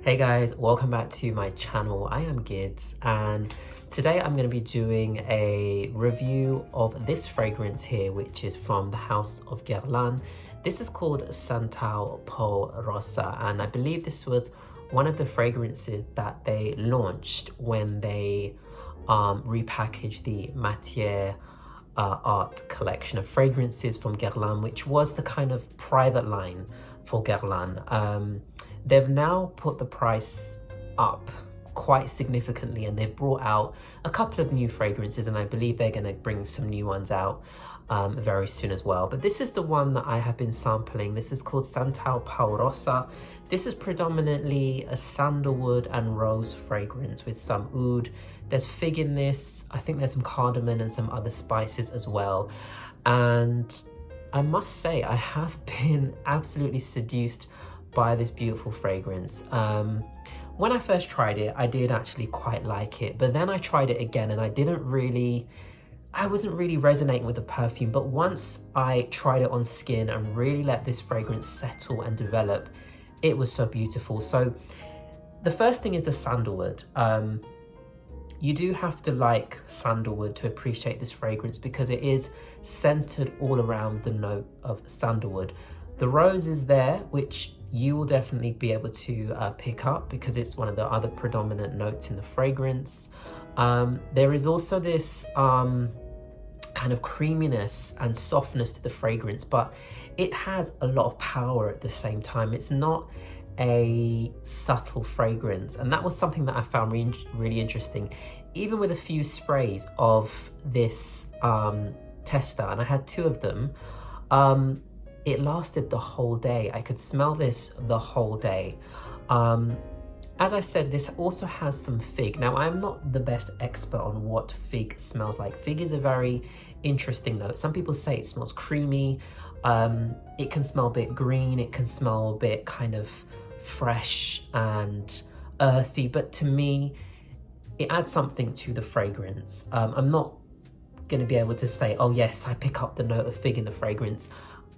Hey guys, welcome back to my channel. I am Gids, and today I'm going to be doing a review of this fragrance here, which is from the house of Guerlain. This is called Santal Pao Rosa, and I believe this was one of the fragrances that they launched when they repackaged the Matière art collection of fragrances from Guerlain, which was the kind of private line for Guerlain. They've now put the price up quite significantly, and they've brought out a couple of new fragrances, and I believe they're going to bring some new ones out very soon as well. But this is the one that I have been sampling. This is called Santal Pao Rosa. This is predominantly a sandalwood and rose fragrance with some oud. There's fig in this. I think there's some cardamom and some other spices as well. And I must say, I have been absolutely seduced by this beautiful fragrance. When I first tried it, I did actually quite like it, but then I tried it again and I wasn't really resonating with the perfume. But once I tried it on skin and really let this fragrance settle and develop, it was so beautiful. So the first thing is the sandalwood. You do have to like sandalwood to appreciate this fragrance because it is centered all around the note of sandalwood. The rose is there, which you will definitely be able to pick up because it's one of the other predominant notes in the fragrance. There is also this kind of creaminess and softness to the fragrance, but it has a lot of power at the same time. It's not a subtle fragrance, and that was something that I found really interesting. Even with a few sprays of this tester, and I had two of them, it lasted the whole day. I could smell this the whole day. As I said, this also has some fig. Now, I'm not the best expert on what fig smells like. Fig is a very interesting note. Some people say it smells creamy. It can smell a bit green. It can smell a bit kind of fresh and earthy. But to me, it adds something to the fragrance. I'm not going to be able to say, oh yes, I pick up the note of fig in the fragrance.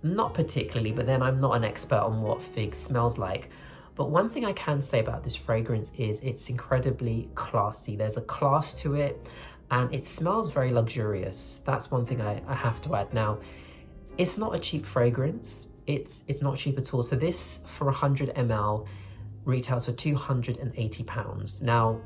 Not particularly, but then I'm not an expert on what fig smells like. But one thing I can say about this fragrance is it's incredibly classy. There's a class to it, and it smells very luxurious. That's one thing I have to add. Now, it's not a cheap fragrance. It's not cheap at all. So this, for 100 ml, retails for £280. Now,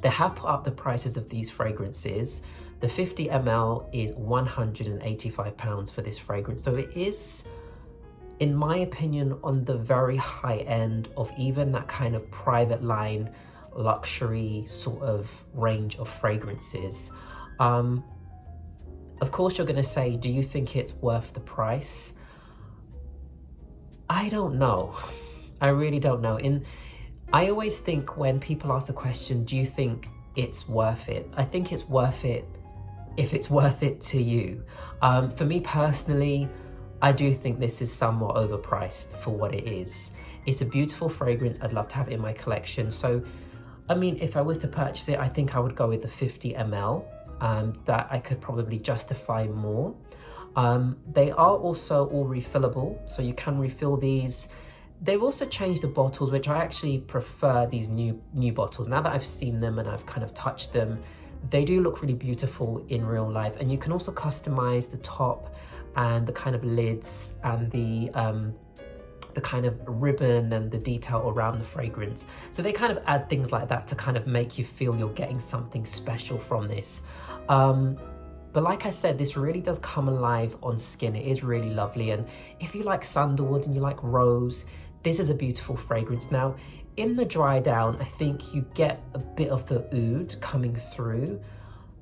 they have put up the prices of these fragrances. The 50 ml is £185 for this fragrance. So it is, in my opinion, on the very high end of even that kind of private line, luxury sort of range of fragrances. Of course, you're going to say, do you think it's worth the price? I don't know. I really don't know. I always think when people ask the question, do you think it's worth it? I think it's worth it if it's worth it to you. For me personally, I do think this is somewhat overpriced for what it is. It's a beautiful fragrance. I'd love to have it in my collection. So, I mean, if I was to purchase it, I think I would go with the 50 ml. That I could probably justify more. They are also all refillable, so you can refill these. They've also changed the bottles, which I actually prefer these new bottles. Now that I've seen them and I've kind of touched them, they do look really beautiful in real life. And you can also customize the top and the kind of lids and the kind of ribbon and the detail around the fragrance. So they kind of add things like that to kind of make you feel you're getting something special from this. But like I said, this really does come alive on skin. It is really lovely. And if you like sandalwood and you like rose, this is a beautiful fragrance. Now, in the dry down, I think you get a bit of the oud coming through,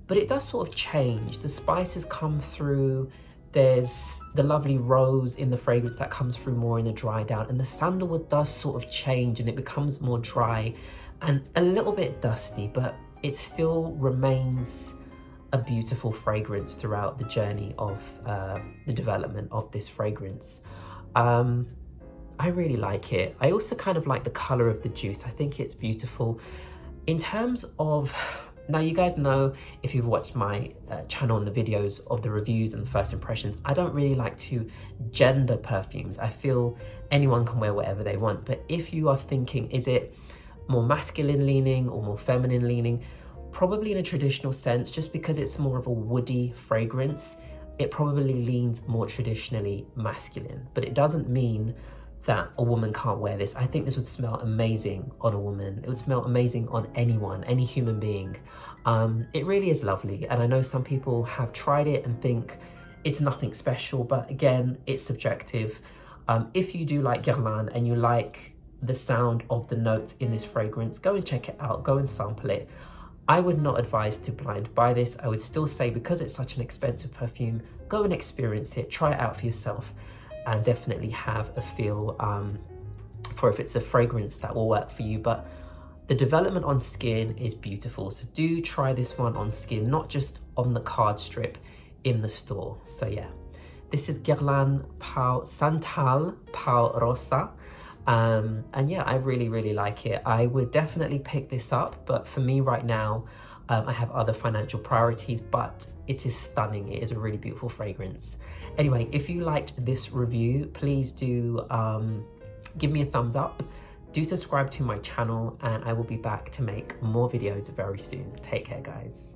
but it does sort of change. The spices come through. There's the lovely rose in the fragrance that comes through more in the dry down, and the sandalwood does sort of change and it becomes more dry and a little bit dusty, but it still remains a beautiful fragrance throughout the journey of the development of this fragrance. I really like it. I also kind of like the color of the juice. I think it's beautiful. In terms of Now, you guys know, if you've watched my channel and the videos of the reviews and the first impressions, I don't really like to gender perfumes. I feel anyone can wear whatever they want. But if you are thinking, is it more masculine leaning or more feminine leaning? Probably in a traditional sense, just because it's more of a woody fragrance, it probably leans more traditionally masculine. But it doesn't mean that a woman can't wear this. I think this would smell amazing on a woman. It would smell amazing on anyone, any human being. It really is lovely. And I know some people have tried it and think it's nothing special, but again, it's subjective. If you do like Guerlain and you like the sound of the notes in this fragrance, go and check it out, go and sample it. I would not advise to blind buy this. I would still say, because it's such an expensive perfume, go and experience it, try it out for yourself, and definitely have a feel for if it's a fragrance that will work for you. But the development on skin is beautiful, so do try this one on skin, not just on the card strip in the store. So yeah, this is Guerlain Santal Pao Rosa, and yeah, I really like it. I would definitely pick this up, but for me right now, I have other financial priorities, but it is stunning. It is a really beautiful fragrance. Anyway, if you liked this review, please do give me a thumbs up. Do subscribe to my channel, and I will be back to make more videos very soon. Take care, guys.